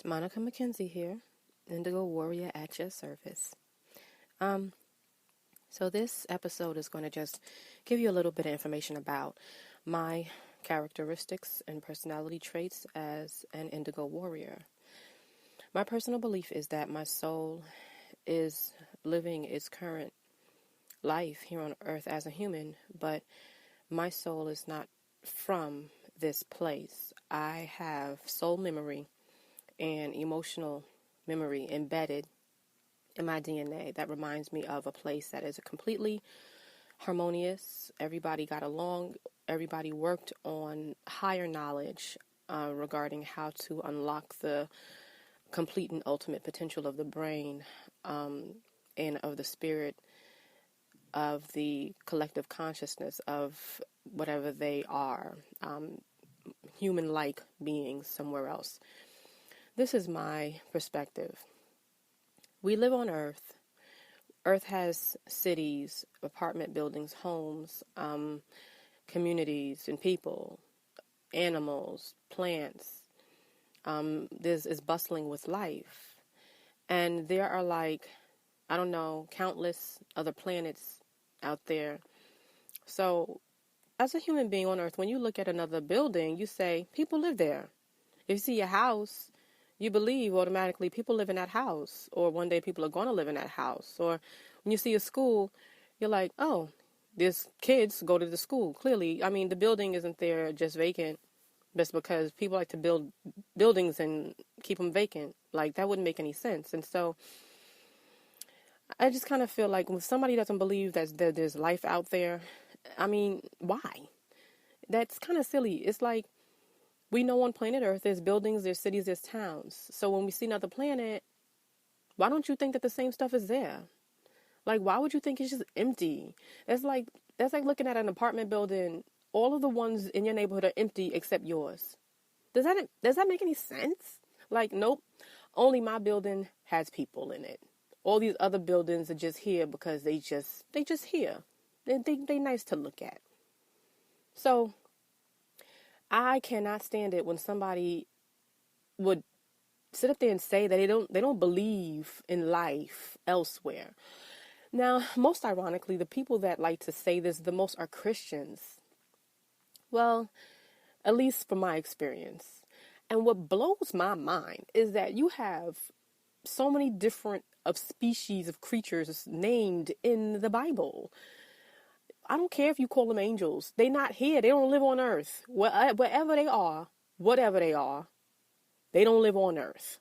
Monica McKenzie here, Indigo Warrior at your service. So this episode is going to just give you a little bit of information about my characteristics and personality traits as an Indigo Warrior. My personal belief is that my soul is living its current life here on earth as a human, but my soul is not from this place. I have soul memory and emotional memory embedded in my DNA that reminds me of a place that is completely harmonious. Everybody got along. Everybody worked on higher knowledge regarding how to unlock the complete and ultimate potential of the brain and of the spirit, of the collective consciousness of whatever they are, human-like beings somewhere else. This is my perspective. We live on Earth. Earth has cities, apartment buildings, homes, communities and people, animals, plants. This is bustling with life. And there are countless other planets out there. So as a human being on Earth, when you look at another building, you say, people live there. If you see a house, you believe automatically people live in that house, or one day people are going to live in that house. Or when you see a school, you're like, oh, these kids go to the school. Clearly, the building isn't there just vacant just because people like to build buildings and keep them vacant. Like, that wouldn't make any sense. And so I just kind of feel like when somebody doesn't believe that there's life out there, why? That's kind of silly. It's like, we know on planet Earth there's buildings, there's cities, there's towns. So when we see another planet, why don't you think that the same stuff is there? Like, why would you think it's just empty? That's like looking at an apartment building. All of the ones in your neighborhood are empty except yours. Does that make any sense? Like, nope. Only my building has people in it. All these other buildings are just here because they just here. They nice to look at. So I cannot stand it when somebody would sit up there and say that they don't believe in life elsewhere. Now, most ironically, the people that like to say this the most are Christians. Well, at least from my experience. And what blows my mind is that you have so many different species of creatures named in the Bible. I don't care if you call them angels. They're not here. They don't live on earth. Wherever they are, whatever they are, they don't live on earth.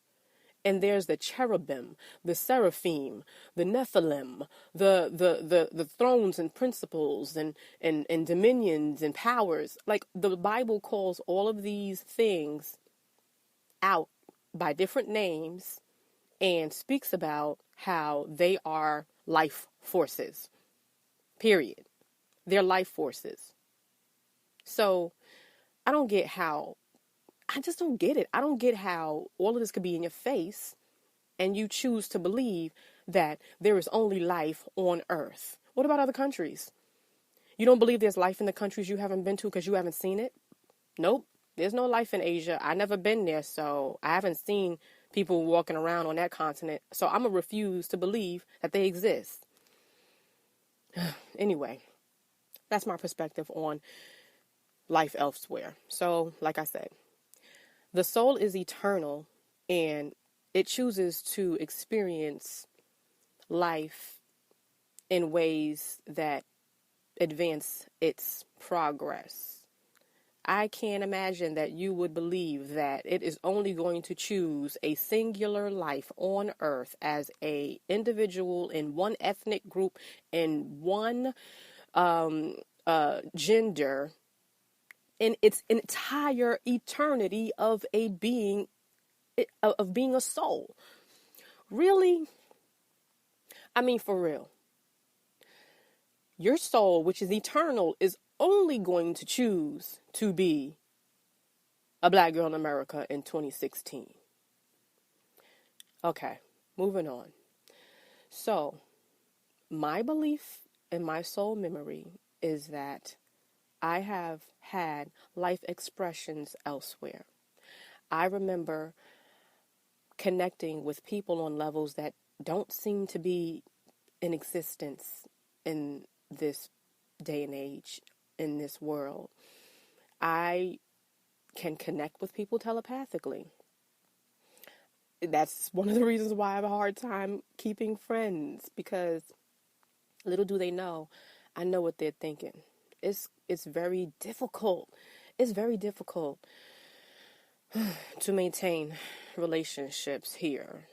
And there's the cherubim, the seraphim, the Nephilim, the thrones and principles and dominions and powers. Like, the Bible calls all of these things out by different names and speaks about how they are life forces. Period. They're life forces. So I just don't get it. I don't get how all of this could be in your face and you choose to believe that there is only life on Earth. What about other countries? You don't believe there's life in the countries you haven't been to because you haven't seen it? Nope. There's no life in Asia. I've never been there, so I haven't seen people walking around on that continent. So I'm going to refuse to believe that they exist. Anyway. That's my perspective on life elsewhere. So, like I said, the soul is eternal and it chooses to experience life in ways that advance its progress. I can't imagine that you would believe that it is only going to choose a singular life on earth as a individual in one ethnic group, in one gender, in its entire eternity of being a soul. Really? For real. Your soul, which is eternal, is only going to choose to be a black girl in America in 2016. Okay, moving on. So, my belief and my soul memory is that I have had life expressions elsewhere. I remember connecting with people on levels that don't seem to be in existence in this day and age, in this world. I can connect with people telepathically. That's one of the reasons why I have a hard time keeping friends, because little do they know, I know what they're thinking. It's very difficult. It's very difficult to maintain relationships here.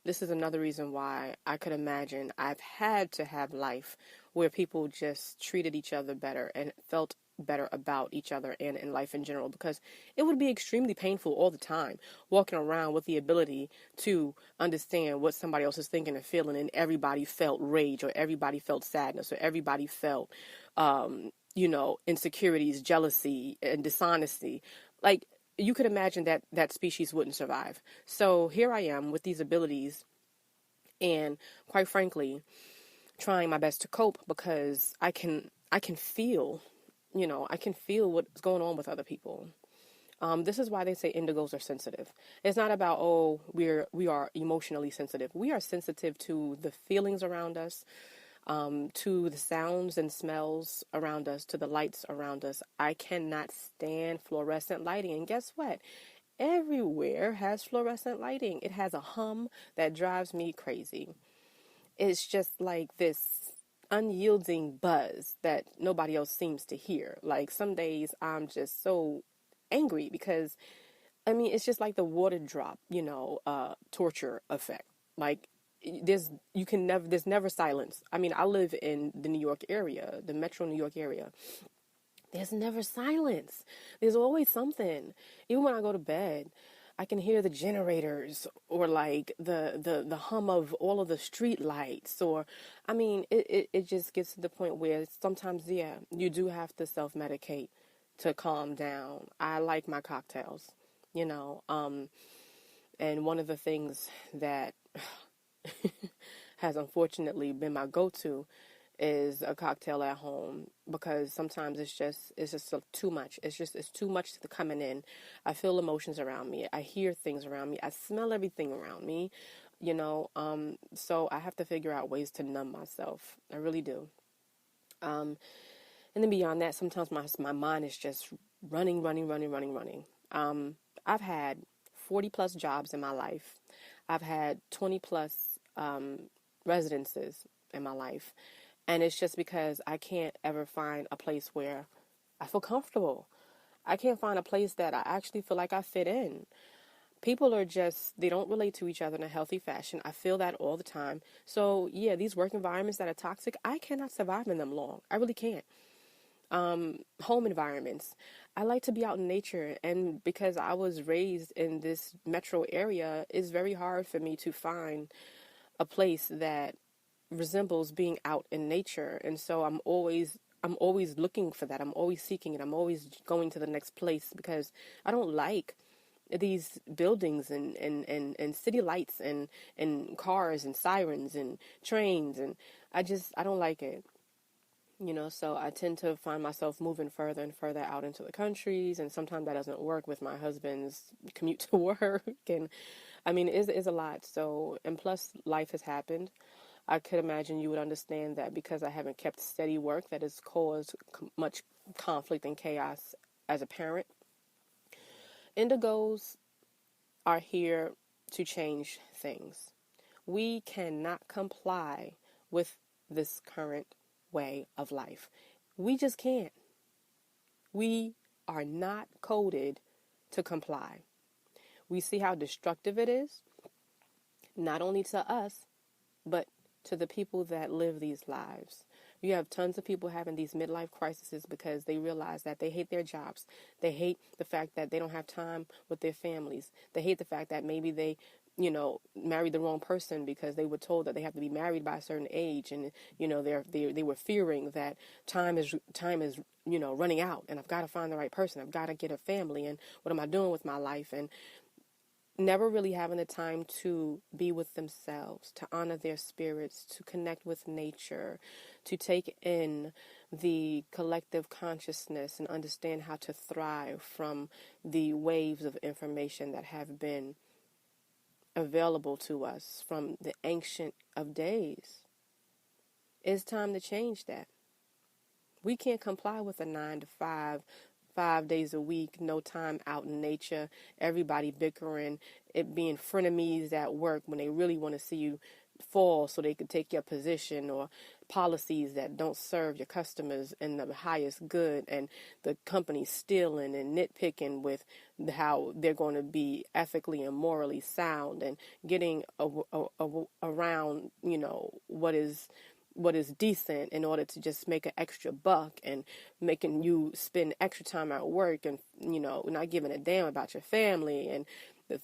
This is another reason why I could imagine I've had to have life where people just treated each other better and felt better about each other and in life in general, because it would be extremely painful all the time walking around with the ability to understand what somebody else is thinking and feeling, and everybody felt rage, or everybody felt sadness, or everybody felt insecurities, jealousy, and dishonesty. Like, you could imagine that species wouldn't survive. So here I am with these abilities, and quite frankly, trying my best to cope, because I can feel, I can feel what's going on with other people. This is why they say indigos are sensitive. It's not about, we are emotionally sensitive. We are sensitive to the feelings around us, to the sounds and smells around us, to the lights around us. I cannot stand fluorescent lighting. And guess what? Everywhere has fluorescent lighting. It has a hum that drives me crazy. It's just like this unyielding buzz that nobody else seems to hear. Like, some days I'm just so angry because, it's just like the water drop, torture effect. Like, there's never silence. I live in the New York area, the metro New York area. There's never silence. There's always something. Even when I go to bed, I can hear the generators, or like the hum of all of the street lights, or it just gets to the point where sometimes, you do have to self-medicate to calm down. I like my cocktails, and one of the things that has unfortunately been my go-to is a cocktail at home, because sometimes it's just too much. It's too much coming in. I feel emotions around me. I hear things around me. I smell everything around me, so I have to figure out ways to numb myself. I really do. And then beyond that, sometimes my mind is just running. I've had 40 plus jobs in my life. I've had 20 plus residences in my life. And it's just because I can't ever find a place where I feel comfortable. I can't find a place that I actually feel like I fit in. People they don't relate to each other in a healthy fashion. I feel that all the time. So, these work environments that are toxic, I cannot survive in them long. I really can't. Home environments. I like to be out in nature, and because I was raised in this metro area, it's very hard for me to find a place that resembles being out in nature. And so I'm always looking for that. I'm always seeking it. I'm always going to the next place, because I don't like these buildings and city lights and cars and sirens and trains, and I don't like it. So I tend to find myself moving further and further out into the countries, and sometimes that doesn't work with my husband's commute to work, and it is a lot. So, and plus life has happened. I could imagine you would understand that because I haven't kept steady work, that has caused much conflict and chaos as a parent. Indigos are here to change things. We cannot comply with this current way of life. We just can't. We are not coded to comply. We see how destructive it is, not only to us, but to the people that live these lives. You have tons of people having these midlife crises because they realize that they hate their jobs. They hate the fact that they don't have time with their families. They hate the fact that maybe they, married the wrong person because they were told that they have to be married by a certain age, and they were fearing that time is running out, and I've got to find the right person. I've got to get a family, and what am I doing with my life? And never really having the time to be with themselves, to honor their spirits, to connect with nature, to take in the collective consciousness and understand how to thrive from the waves of information that have been available to us from the ancient of days. It's time to change that. We can't comply with a 9 to 5, 5 days a week, no time out in nature, everybody bickering, it being frenemies at work when they really want to see you fall so they can take your position, or policies that don't serve your customers in the highest good, and the company stealing and nitpicking with how they're going to be ethically and morally sound, and getting around, what is decent in order to just make an extra buck, and making you spend extra time at work, and not giving a damn about your family, and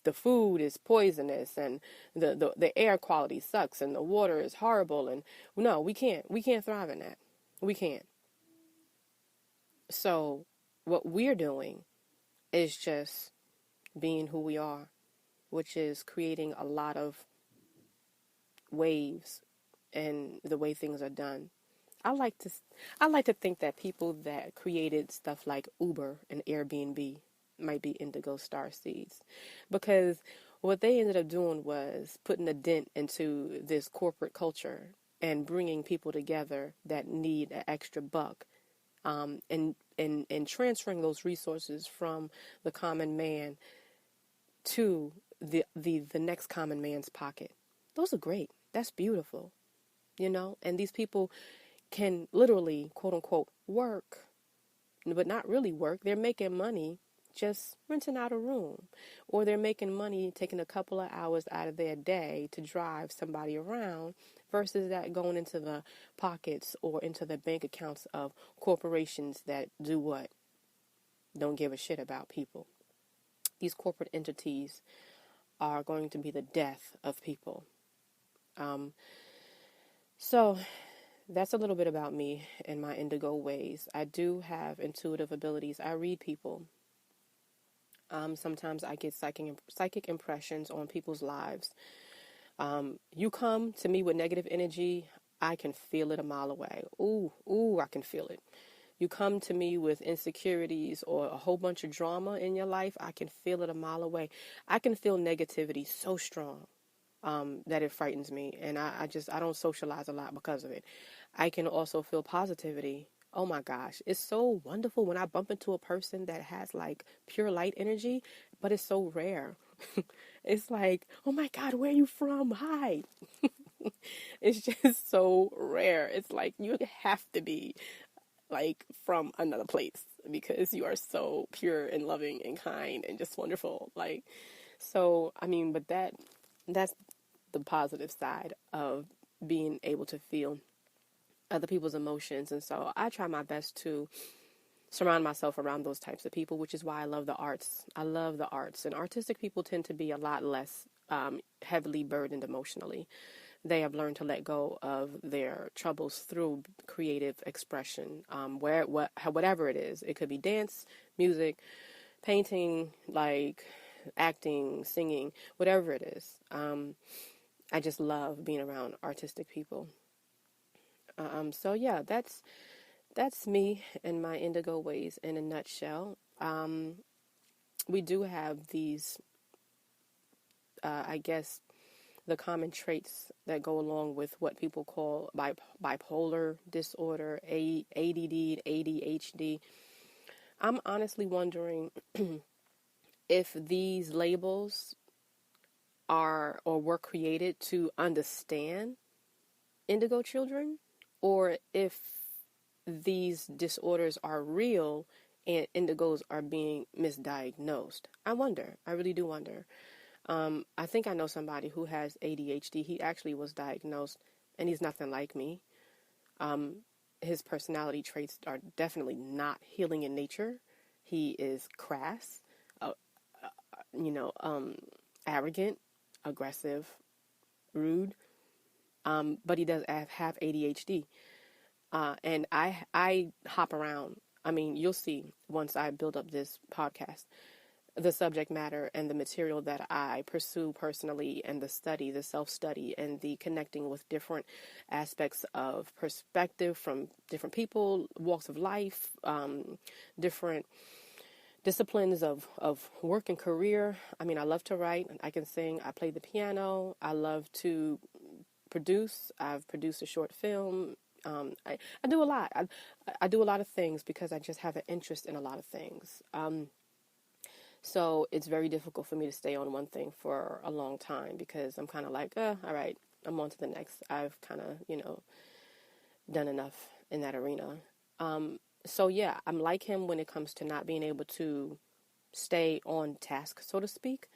the food is poisonous, and the air quality sucks, and the water is horrible, and no, we can't thrive in that. We can't. So what we're doing is just being who we are, which is creating a lot of waves and the way things are done. I like to think that people that created stuff like Uber and Airbnb might be indigo star seeds, because what they ended up doing was putting a dent into this corporate culture and bringing people together that need an extra buck, and transferring those resources from the common man to the next common man's pocket. Those are great. That's beautiful. And these people can literally, quote unquote, work, but not really work. They're making money just renting out a room, or they're making money taking a couple of hours out of their day to drive somebody around, versus that going into the pockets or into the bank accounts of corporations that do what? Don't give a shit about people. These corporate entities are going to be the death of people. So that's a little bit about me and my indigo ways. I do have intuitive abilities. I read people. Sometimes I get psychic impressions on people's lives. You come to me with negative energy, I can feel it a mile away. Ooh, I can feel it. You come to me with insecurities or a whole bunch of drama in your life, I can feel it a mile away. I can feel negativity so strong that it frightens me, and I don't socialize a lot because of it. I can also feel positivity. Oh my gosh, it's so wonderful when I bump into a person that has like pure light energy, but it's so rare. It's like, oh my God, where are you from? Hi. It's just so rare. It's like you have to be like from another place because you are so pure and loving and kind and just wonderful. Like, so, I mean, but that's the positive side of being able to feel other people's emotions. And so I try my best to surround myself around those types of people, which is why I love the arts. I love the arts, and artistic people tend to be a lot less heavily burdened emotionally. They have learned to let go of their troubles through creative expression, whatever it is. It could be dance, music, painting, like acting, singing, whatever it is. I just love being around artistic people. So yeah, that's me and my indigo ways in a nutshell. We do have these, I guess, the common traits that go along with what people call bipolar disorder, ADD, ADHD. I'm honestly wondering if these labels are or were created to understand indigo children, or if these disorders are real and indigos are being misdiagnosed. I wonder. I really do wonder. I think I know somebody who has ADHD. He actually was diagnosed, and he's nothing like me. His personality traits are definitely not healing in nature. He is crass, arrogant, aggressive, rude. But he does have ADHD. And I hop around. I mean, you'll see once I build up this podcast, the subject matter and the material that I pursue personally, and the study, the self-study, and the connecting with different aspects of perspective from different people, walks of life, different disciplines of work and career. I mean, I love to write. I can sing. I play the piano. I love to produce. I've produced a short film. I do a lot. I do a lot of things because I just have an interest in a lot of things. So it's very difficult for me to stay on one thing for a long time because I'm kind of like, all right, I'm on to the next. I've kind of, done enough in that arena. So yeah, I'm like him when it comes to not being able to stay on task, so to speak,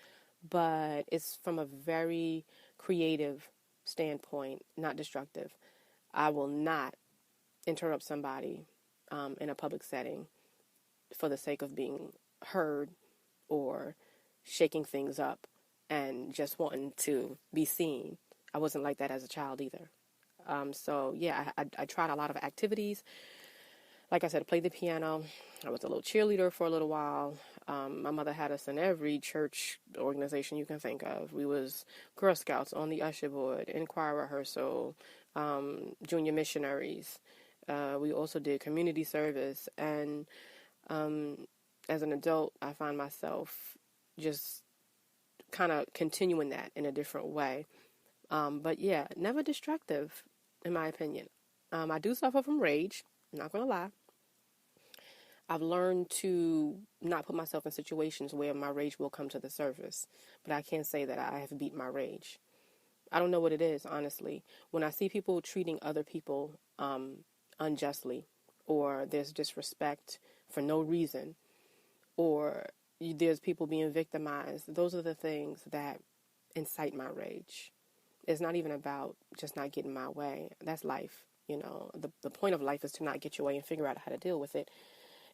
but it's from a very creative standpoint, not destructive. I will not interrupt somebody in a public setting for the sake of being heard or shaking things up and just wanting to be seen. I wasn't like that as a child either. So yeah, I tried a lot of activities. Like I said, I played the piano. I was a little cheerleader for a little while. My mother had us in every church organization you can think of. We was Girl Scouts, on the usher board, in choir rehearsal, junior missionaries. We also did community service. And as an adult, I find myself just kind of continuing that in a different way. But yeah, never destructive, in my opinion. I do suffer from rage. I'm not going to lie. I've learned to not put myself in situations where my rage will come to the surface, but I can't say that I have beat my rage. I don't know what it is, honestly. When I see people treating other people unjustly, or there's disrespect for no reason, or there's people being victimized, those are the things that incite my rage. It's not even about just not getting my way. That's life. The point of life is to not get your way and figure out how to deal with it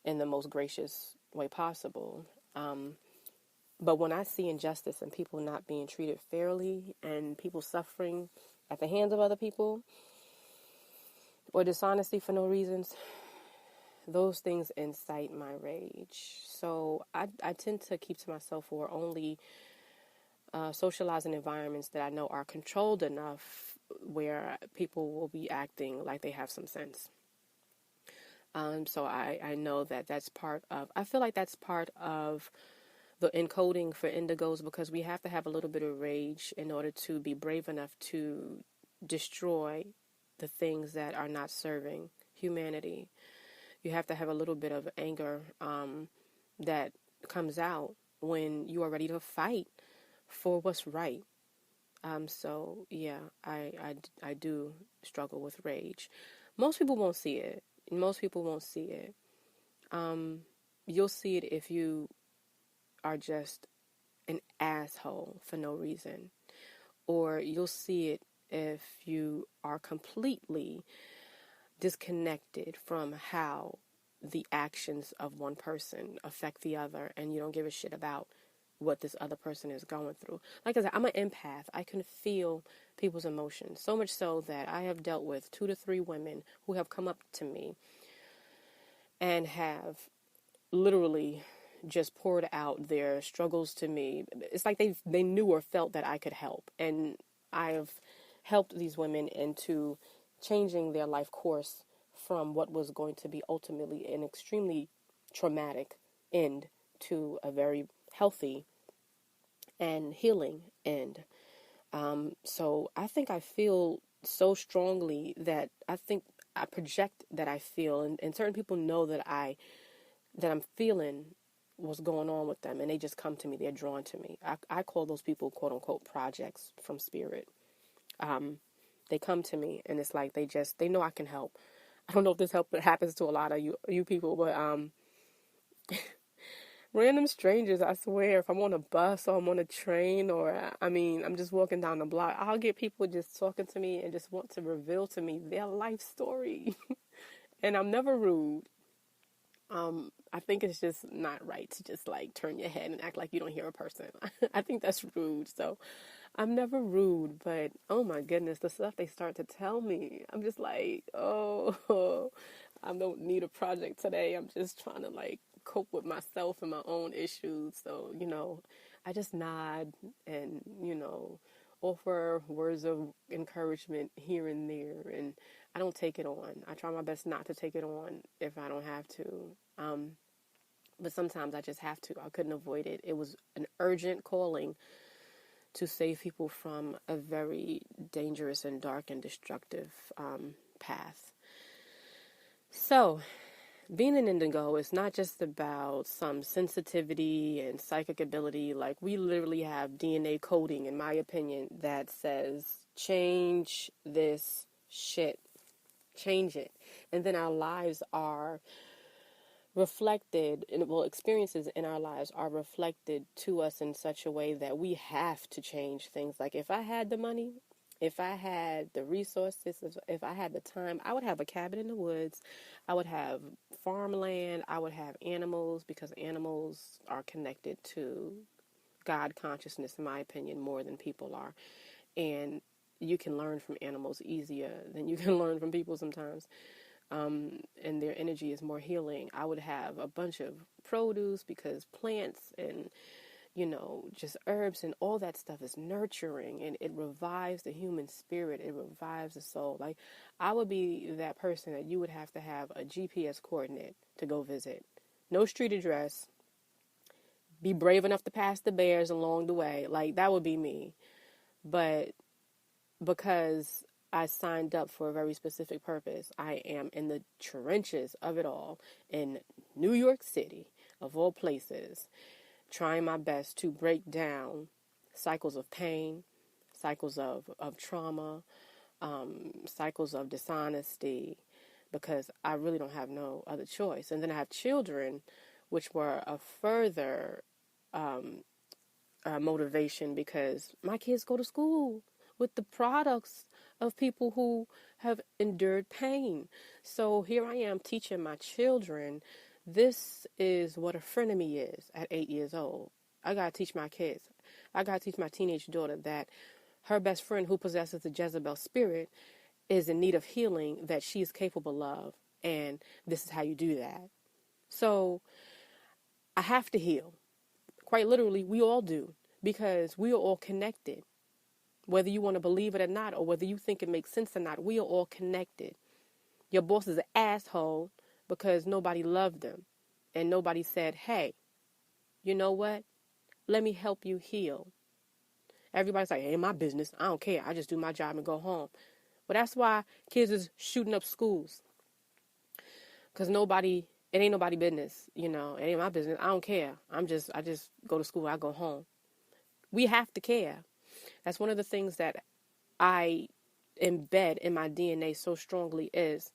in the most gracious way possible. But when I see injustice and people not being treated fairly and people suffering at the hands of other people or dishonesty for no reasons, those things incite my rage. So I tend to keep to myself or only socializing environments that I know are controlled enough where people will be acting like they have some sense. So I know that that's part of, I feel like that's part of the encoding for indigos, because we have to have a little bit of rage in order to be brave enough to destroy the things that are not serving humanity. You have to have a little bit of anger that comes out when you are ready to fight for what's right. So yeah, I do struggle with rage. Most people won't see it. Most people won't see it. You'll see it if you are just an asshole for no reason. Or you'll see it if you are completely disconnected from how the actions of one person affect the other, and you don't give a shit about what this other person is going through. Like I said, I'm an empath. I can feel people's emotions, so much so that I have dealt with 2 to 3 women who have come up to me and have literally just poured out their struggles to me. It's like they knew or felt that I could help, and I've helped these women into changing their life course from what was going to be ultimately an extremely traumatic end to a very healthy and healing end. So I think I feel so strongly that I think I project that I feel, and certain people know that I'm feeling what's going on with them, and they just come to me. They're drawn to me. I call those people, quote unquote, projects from spirit. They come to me, and it's like they know I can help. I don't know if this happens to a lot of you people, but random strangers, I swear, if I'm on a bus or I'm on a train, or I'm just walking down the block, I'll get people just talking to me and just want to reveal to me their life story. And I'm never rude. I think it's just not right to just like turn your head and act like you don't hear a person. I think that's rude. So I'm never rude, but oh my goodness, the stuff they start to tell me, I'm just like, oh, I don't need a project today. I'm just trying to like cope with myself and my own issues. So, I just nod and, offer words of encouragement here and there. And I don't take it on. I try my best not to take it on if I don't have to. But sometimes I just have to. I couldn't avoid it. It was an urgent calling to save people from a very dangerous and dark and destructive path. So, being an indigo is not just about some sensitivity and psychic ability. Like, we literally have DNA coding, in my opinion, that says, change this shit. Change it. And then our lives are reflected, and experiences in our lives are reflected to us in such a way that we have to change things. Like, if I had the money, if I had the resources, if I had the time, I would have a cabin in the woods. I would have farmland. I would have animals, because animals are connected to God consciousness, in my opinion, more than people are. And you can learn from animals easier than you can learn from people sometimes. And their energy is more healing. I would have a bunch of produce, because plants and, just herbs and all that stuff is nurturing, and it revives the human spirit. It revives the soul. Like, I would be that person that you would have to have a GPS coordinate to go visit. No street address. Be brave enough to pass the bears along the way. Like, that would be me. But because I signed up for a very specific purpose, I am in the trenches of it all in New York City, of all places, trying my best to break down cycles of pain, cycles of trauma, cycles of dishonesty, because I really don't have no other choice. And then I have children, which were a further motivation, because my kids go to school with the products of people who have endured pain. So here I am teaching my children, this is what a frenemy is at 8 years old. I got to teach my kids. I got to teach my teenage daughter that her best friend, who possesses the Jezebel spirit, is in need of healing, that she is capable of, and this is how you do that. So I have to heal. Quite literally, we all do, because we are all connected. Whether you want to believe it or not, or whether you think it makes sense or not, we are all connected. Your boss is an asshole because nobody loved him, and nobody said, hey, you know what? Let me help you heal. Everybody's like, it ain't my business. I don't care. I just do my job and go home. But that's why kids is shooting up schools. Because it ain't nobody business. It ain't my business. I don't care. I just go to school. I go home. We have to care. That's one of the things that I embed in my DNA so strongly, is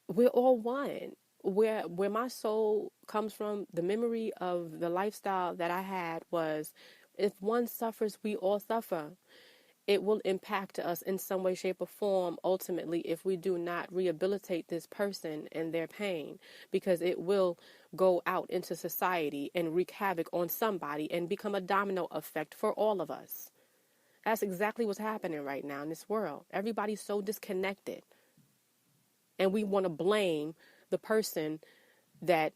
we're all one. Where my soul comes from, the memory of the lifestyle that I had was, if one suffers, we all suffer. It will impact us in some way, shape, or form, ultimately, if we do not rehabilitate this person and their pain, because it will go out into society and wreak havoc on somebody and become a domino effect for all of us. That's exactly what's happening right now in this world. Everybody's so disconnected. And we want to blame the person that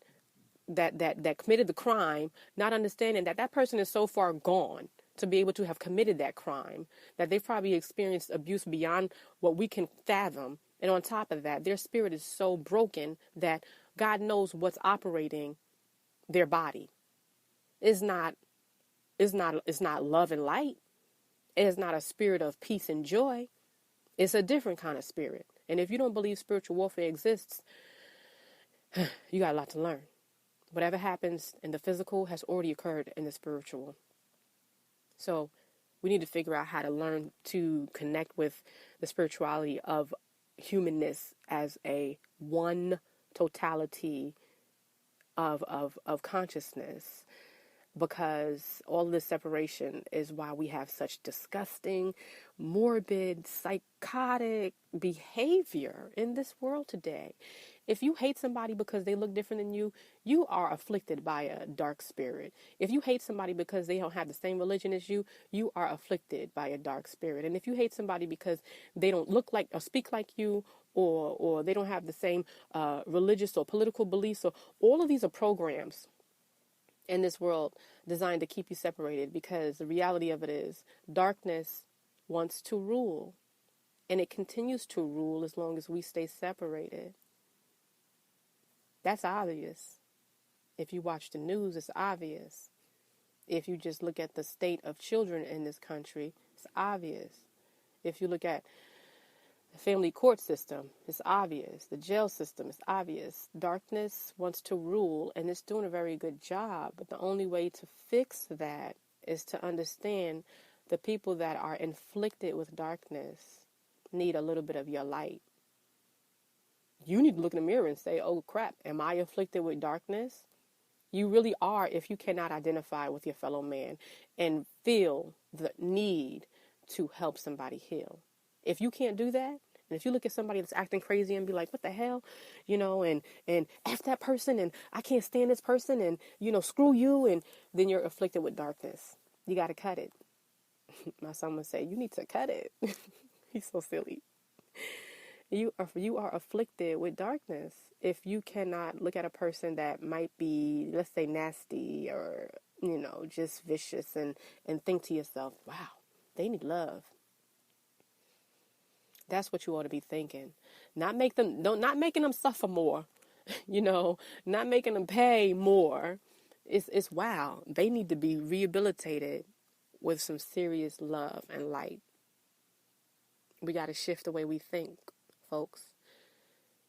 committed the crime, not understanding that person is so far gone to be able to have committed that crime, that they've probably experienced abuse beyond what we can fathom. And on top of that, their spirit is so broken that God knows what's operating their body. It's not love and light. It's not a spirit of peace and joy. It's a different kind of spirit. And if you don't believe spiritual warfare exists, you got a lot to learn. Whatever happens in the physical has already occurred in the spiritual. So we need to figure out how to learn to connect with the spirituality of humanness as a one totality of consciousness. Because all this separation is why we have such disgusting, morbid, psychotic behavior in this world today. If you hate somebody because they look different than you, you are afflicted by a dark spirit. If you hate somebody because they don't have the same religion as you, you are afflicted by a dark spirit. And if you hate somebody because they don't look like or speak like you, or they don't have the same religious or political beliefs, or all of these are programs in this world designed to keep you separated, because the reality of it is darkness wants to rule, and it continues to rule as long as we stay separated. That's obvious. If you watch the news, it's obvious. If you just look at the state of children in this country, it's obvious. If you look at the family court system, it's obvious. The jail system is obvious. Darkness wants to rule, and it's doing a very good job. But the only way to fix that is to understand the people that are inflicted with darkness need a little bit of your light. You need to look in the mirror and say, oh crap, am I afflicted with darkness? You really are if you cannot identify with your fellow man and feel the need to help somebody heal. If you can't do that, and if you look at somebody that's acting crazy and be like, what the hell, and F that person, and I can't stand this person, and, screw you, and then you're afflicted with darkness. You got to cut it. My son would say, you need to cut it. He's so silly. You are afflicted with darkness if you cannot look at a person that might be, let's say, nasty or, just vicious and think to yourself, wow, they need love. That's what you ought to be thinking. Not making them suffer more, not making them pay more. It's wow, they need to be rehabilitated with some serious love and light. We got to shift the way we think, folks,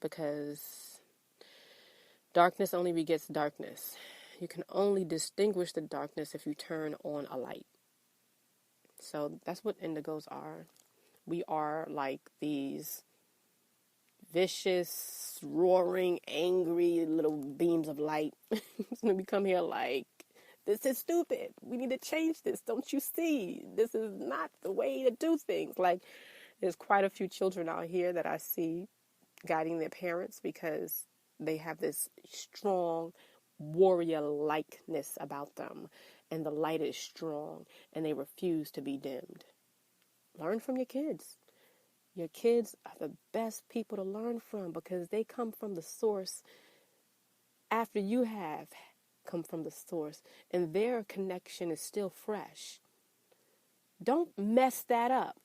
because darkness only begets darkness. You can only distinguish the darkness if you turn on a light. So that's what indigos are. We are like these vicious, roaring, angry little beams of light. So we come here like, this is stupid. We need to change this. Don't you see? This is not the way to do things. Like, there's quite a few children out here that I see guiding their parents because they have this strong warrior-likeness about them. And the light is strong, and they refuse to be dimmed. Learn from your kids. Your kids are the best people to learn from because they come from the source after you have come from the source, and their connection is still fresh. Don't mess that up.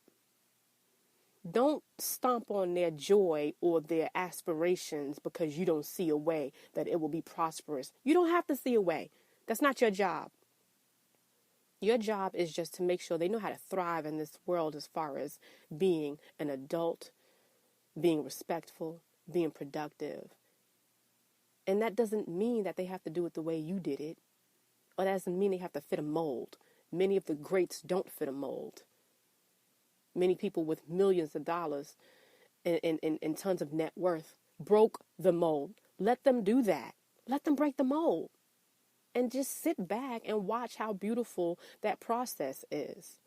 Don't stomp on their joy or their aspirations because you don't see a way that it will be prosperous. You don't have to see a way. That's not your job. Your job is just to make sure they know how to thrive in this world as far as being an adult, being respectful, being productive. And that doesn't mean that they have to do it the way you did it, or that doesn't mean they have to fit a mold. Many of the greats don't fit a mold. Many people with millions of dollars and tons of net worth broke the mold. Let them do that. Let them break the mold. And just sit back and watch how beautiful that process is.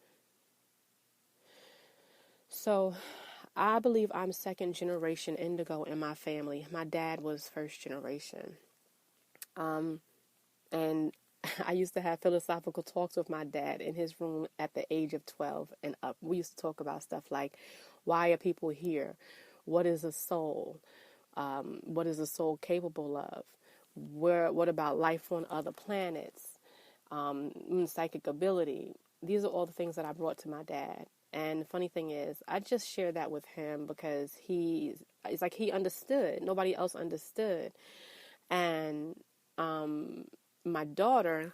So I believe I'm second generation indigo in my family. My dad was first generation. And I used to have philosophical talks with my dad in his room at the age of 12 and up. We used to talk about stuff like, why are people here? What is a soul? What is a soul capable of? What about life on other planets? Psychic ability. These are all the things that I brought to my dad. And the funny thing is, I just shared that with him because it's like he understood. Nobody else understood. And my daughter,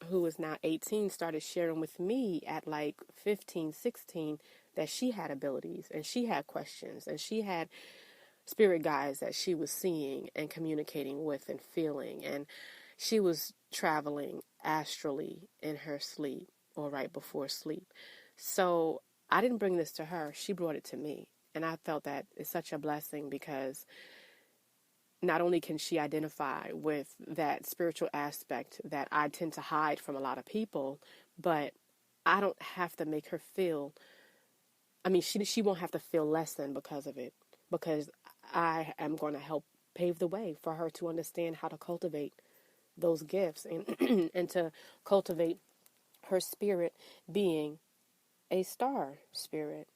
who is now 18, started sharing with me at like 15, 16 that she had abilities and she had questions and she had spirit guides that she was seeing and communicating with and feeling. And she was traveling astrally in her sleep or right before sleep. So I didn't bring this to her. She brought it to me. And I felt that it's such a blessing because not only can she identify with that spiritual aspect that I tend to hide from a lot of people, but I don't have to make her feel, she won't have to feel less than because of it, because I am going to help pave the way for her to understand how to cultivate those gifts and and to cultivate her spirit being a star spirit.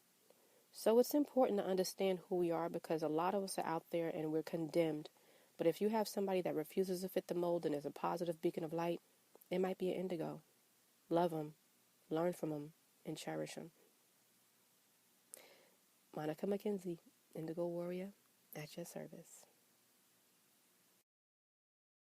So it's important to understand who we are because a lot of us are out there and we're condemned. But if you have somebody that refuses to fit the mold and is a positive beacon of light, it might be an indigo. Love them, learn from them, and cherish them. Monica McKenzie, Indigo Warrior, at your service.